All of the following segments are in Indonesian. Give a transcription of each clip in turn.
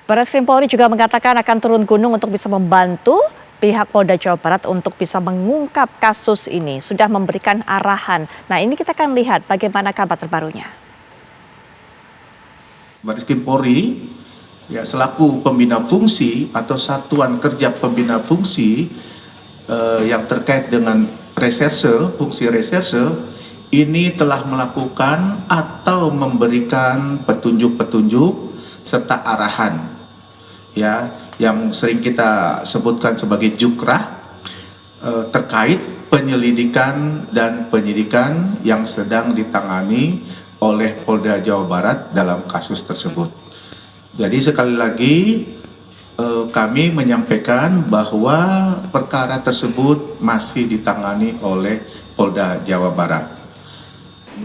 Barreskrim Polri juga mengatakan akan turun gunung untuk bisa membantu pihak Polda Jawa Barat untuk bisa mengungkap kasus ini. Sudah memberikan arahan. Nah, ini kita akan lihat bagaimana kabar terbarunya. Barreskrim Polri ya selaku pembina fungsi atau satuan kerja pembina fungsi yang terkait dengan reserse, fungsi reserse ini telah melakukan atau memberikan petunjuk-petunjuk serta arahan ya yang sering kita sebutkan sebagai jukrah terkait penyelidikan dan penyidikan yang sedang ditangani oleh Polda Jawa Barat dalam kasus tersebut. Jadi sekali lagi kami menyampaikan bahwa perkara tersebut masih ditangani oleh Polda Jawa Barat.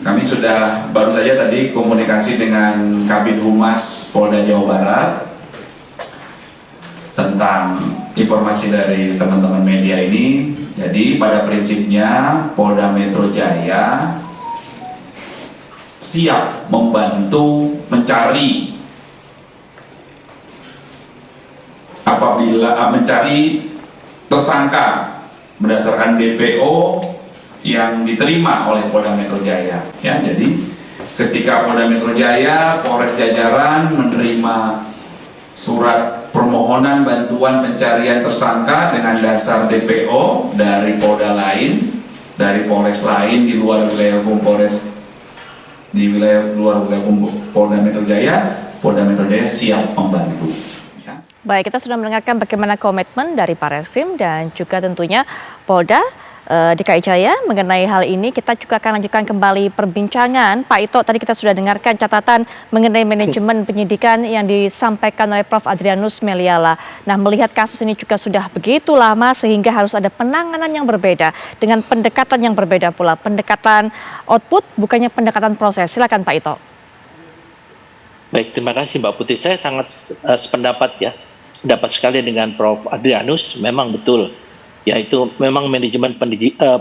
Kami sudah baru saja tadi komunikasi dengan Kabid Humas Polda Jawa Barat tentang informasi dari teman-teman media ini. Jadi pada prinsipnya Polda Metro Jaya siap membantu mencari tersangka berdasarkan DPO yang diterima oleh Polda Metro Jaya. Ya, jadi ketika Polda Metro Jaya, Polres Jajaran menerima surat permohonan bantuan pencarian tersangka dengan dasar DPO dari Polda lain, dari Polres lain di luar wilayah hukum Polres, di luar wilayah hukum Polda Metro Jaya siap membantu. Baik, kita sudah mendengarkan bagaimana komitmen dari Barreskrim dan juga tentunya Polda DKI Jaya mengenai hal ini. Kita juga akan lanjutkan kembali perbincangan. Pak Ito, tadi kita sudah dengarkan catatan mengenai manajemen penyidikan yang disampaikan oleh Prof. Adrianus Meliala. Nah, melihat kasus ini juga sudah begitu lama sehingga harus ada penanganan yang berbeda dengan pendekatan yang berbeda pula. Pendekatan output bukannya pendekatan proses. Silakan Pak Ito. Baik, terima kasih Mbak Putri. Saya sangat sependapat ya. Dapat sekali dengan Prof. Adrianus, memang betul. Yaitu memang manajemen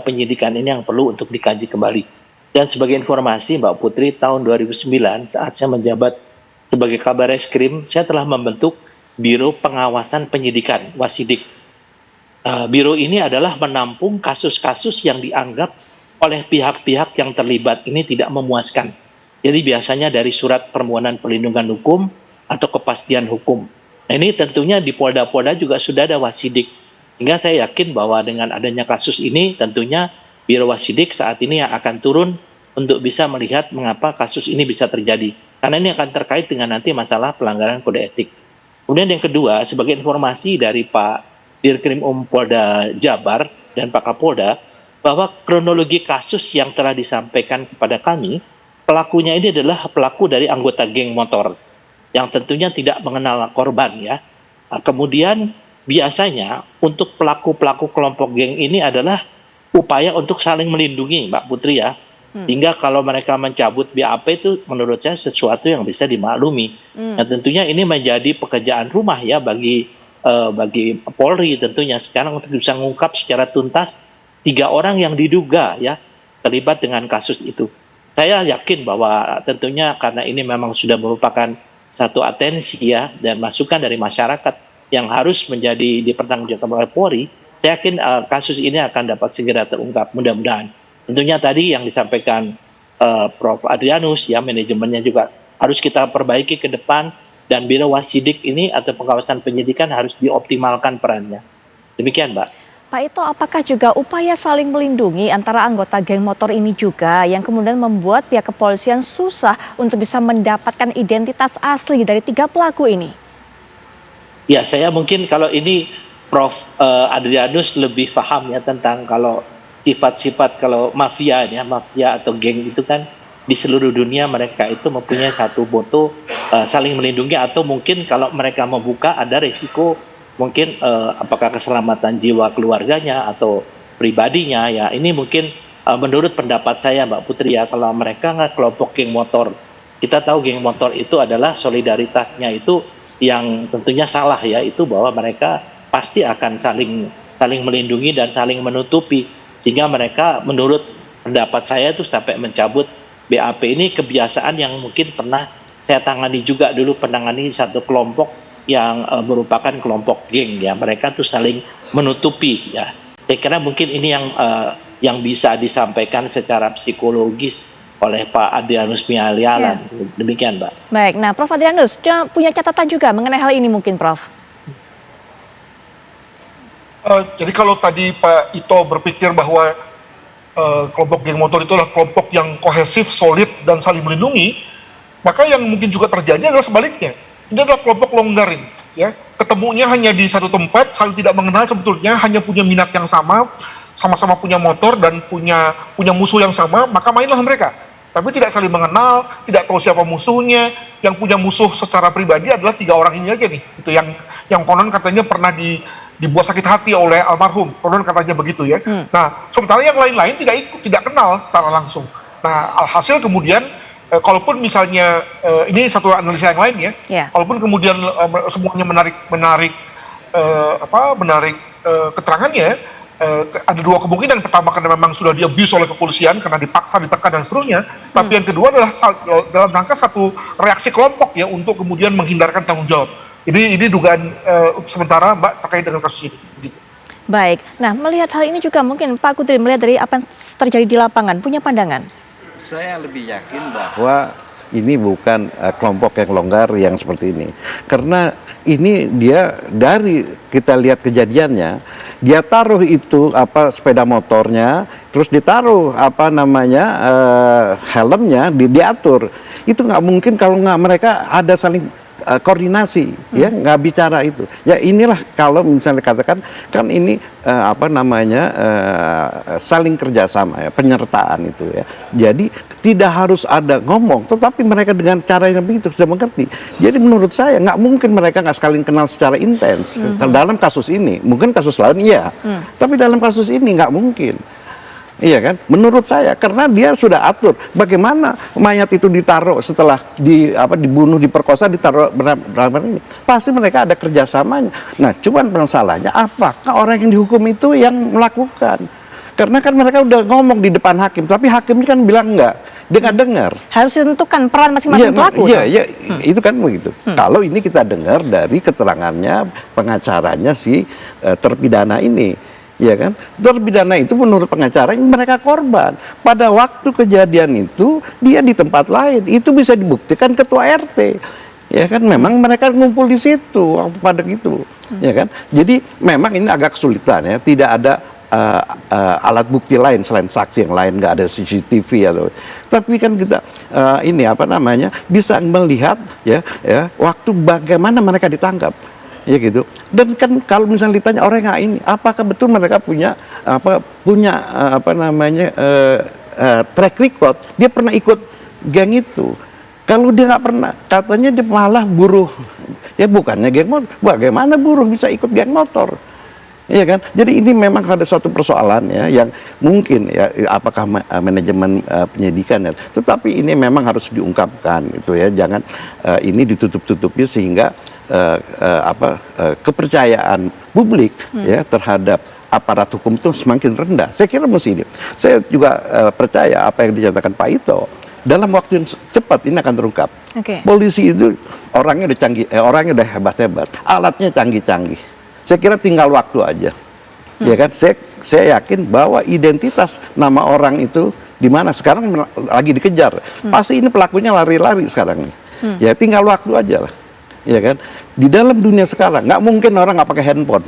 penyidikan ini yang perlu untuk dikaji kembali. Dan sebagai informasi Mbak Putri, tahun 2009 saat saya menjabat sebagai Kabarreskrim, saya telah membentuk Biro Pengawasan Penyidikan, Wasidik. Biro ini adalah menampung kasus-kasus yang dianggap oleh pihak-pihak yang terlibat ini tidak memuaskan. Jadi biasanya dari surat permohonan perlindungan hukum atau kepastian hukum. Nah, ini tentunya di Polda-Polda juga sudah ada Wasidik. Sehingga saya yakin bahwa dengan adanya kasus ini tentunya Biro Wasidik saat ini yang akan turun untuk bisa melihat mengapa kasus ini bisa terjadi. Karena ini akan terkait dengan nanti masalah pelanggaran kode etik. Kemudian yang kedua, sebagai informasi dari Pak Dirkrim Polda Jabar dan Pak Kapolda, bahwa kronologi kasus yang telah disampaikan kepada kami, pelakunya ini adalah pelaku dari anggota geng motor yang tentunya tidak mengenal korban ya. Kemudian biasanya untuk pelaku-pelaku kelompok geng ini adalah upaya untuk saling melindungi Mbak Putri ya. Sehingga kalau mereka mencabut BAP itu menurut saya sesuatu yang bisa dimaklumi. Nah, tentunya ini menjadi pekerjaan rumah ya bagi Polri tentunya sekarang untuk bisa mengungkap secara tuntas 3 orang yang diduga ya terlibat dengan kasus itu. Saya yakin bahwa tentunya karena ini memang sudah merupakan satu atensi ya dan masukan dari masyarakat yang harus menjadi dipertanggungjawabkan oleh Polri, saya yakin kasus ini akan dapat segera terungkap mudah-mudahan. Tentunya tadi yang disampaikan Prof. Adrianus ya manajemennya juga harus kita perbaiki ke depan dan Biro Wasidik ini atau pengawasan penyidikan harus dioptimalkan perannya. Demikian Mbak. Pak Ito, apakah juga upaya saling melindungi antara anggota geng motor ini juga yang kemudian membuat pihak kepolisian susah untuk bisa mendapatkan identitas asli dari 3 pelaku ini? Ya, saya mungkin kalau ini Prof. Adrianus lebih paham ya tentang kalau sifat-sifat kalau mafia atau geng itu kan di seluruh dunia mereka itu mempunyai satu moto saling melindungi atau mungkin kalau mereka membuka ada resiko mungkin apakah keselamatan jiwa keluarganya atau pribadinya ya ini mungkin menurut pendapat saya Mbak Putri ya kalau mereka nggak kelompok geng motor kita tahu geng motor itu adalah solidaritasnya itu yang tentunya salah ya itu bahwa mereka pasti akan saling melindungi dan saling menutupi sehingga mereka menurut pendapat saya itu sampai mencabut BAP ini kebiasaan yang mungkin pernah saya tangani juga dulu penangani satu kelompok yang merupakan kelompok geng ya, mereka tuh saling menutupi ya. Saya kira mungkin ini yang bisa disampaikan secara psikologis oleh Pak Adrianus Meliala. Demikian, Mbak. Baik, nah Prof Adrianus punya catatan juga mengenai hal ini mungkin, Prof? Jadi kalau tadi Pak Ito berpikir bahwa kelompok geng motor itu adalah kelompok yang kohesif, solid, dan saling melindungi, maka yang mungkin juga terjadi adalah sebaliknya. Ini adalah kelompok longgarin, ya. Ketemunya hanya di satu tempat, saling tidak mengenal sebetulnya, hanya punya minat yang sama, sama-sama punya motor dan punya musuh yang sama, maka mainlah mereka. Tapi tidak saling mengenal, tidak tahu siapa musuhnya. Yang punya musuh secara pribadi adalah 3 orang ini aja nih. Itu yang konon katanya pernah dibuat sakit hati oleh almarhum, konon katanya begitu ya. Nah, sementara yang lain-lain tidak kenal secara langsung. Nah, alhasil kemudian kalaupun misalnya ini satu analisa yang lain ya, kalaupun kemudian semuanya menarik keterangannya, ada 2 kemungkinan. Pertama, karena memang sudah di-abuse oleh kepolisian karena dipaksa, ditekan dan seterusnya. Tapi yang kedua adalah dalam rangka satu reaksi kelompok ya untuk kemudian menghindarkan tanggung jawab. Ini dugaan sementara Mbak terkait dengan kasus ini. Baik, nah melihat hal ini juga mungkin Pak Kudri melihat dari apa yang terjadi di lapangan, punya pandangan? Saya lebih yakin bahwa ini bukan kelompok yang longgar yang seperti ini. Karena ini dia dari kita lihat kejadiannya, dia taruh itu sepeda motornya, terus ditaruh helmnya diatur. Itu nggak mungkin kalau nggak mereka ada saling koordinasi, ya nggak bicara itu. Ya inilah kalau misalnya katakan kan ini saling kerjasama ya, penyertaan itu ya. Jadi tidak harus ada ngomong, tetapi mereka dengan cara yang begitu sudah mengerti. Jadi menurut saya nggak mungkin mereka nggak saling kenal secara intens. Dalam kasus ini, mungkin kasus lain iya, tapi dalam kasus ini nggak mungkin. Iya kan? Menurut saya karena dia sudah atur bagaimana mayat itu ditaruh setelah dibunuh, diperkosa, ditaruh ini. Pasti mereka ada kerjasamanya. Nah, cuman masalahnya apakah orang yang dihukum itu yang melakukan? Karena kan mereka udah ngomong di depan hakim, tapi hakimnya kan bilang enggak. Dia nggak dengar. Harus ditentukan peran masing-masing pelaku. Iya, itu kan begitu. Kalau ini kita dengar dari keterangannya pengacaranya si terpidana ini. Ya kan, terpidana itu menurut pengacara mereka korban. Pada waktu kejadian itu dia di tempat lain, itu bisa dibuktikan ketua RT. Ya kan, memang mereka ngumpul di situ pada gitu. Ya kan, jadi memang ini agak kesulitan ya. Tidak ada alat bukti lain selain saksi yang lain, nggak ada CCTV atau. Tapi kan kita bisa melihat ya waktu bagaimana mereka ditangkap. Ya gitu. Dan kan kalau misalnya ditanya orang yang ini, apakah betul mereka punya track record? Dia pernah ikut geng itu. Kalau dia nggak pernah, katanya dia malah buruh. Ya bukannya geng motor. Bagaimana buruh bisa ikut geng motor? Iya kan? Jadi ini memang ada suatu persoalan ya yang mungkin ya apakah manajemen penyidikan ya. Tetapi ini memang harus diungkapkan itu ya. Jangan ini ditutup-tutupi sehingga kepercayaan publik ya terhadap aparat hukum itu semakin rendah. Saya kira mesti ini. Saya juga percaya apa yang dinyatakan Pak Ito dalam waktu yang cepat ini akan terungkap. Polisi itu orangnya udah canggih, orangnya udah hebat-hebat, alatnya canggih-canggih. Saya kira tinggal waktu aja. Ya kan? Saya yakin bahwa identitas nama orang itu di mana sekarang lagi dikejar. Pasti ini pelakunya lari-lari sekarang nih. Ya tinggal waktu aja lah. Ya kan, di dalam dunia sekarang nggak mungkin orang nggak pakai handphone.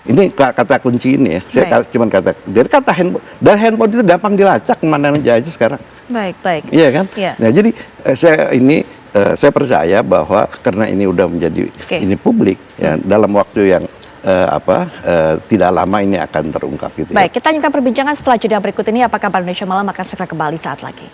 Ini kata kunci ini ya. Saya cuma kata handphone. Dan handphone itu gampang dilacak kemana aja sekarang. Baik. Iya kan? Nah jadi saya percaya bahwa karena ini udah menjadi ini publik ya dalam waktu yang tidak lama ini akan terungkap gitu. Baik, kita lanjutkan perbincangan setelah jeda berikut ini. Apakah Bank Indonesia Malam akan segera kembali saat lagi?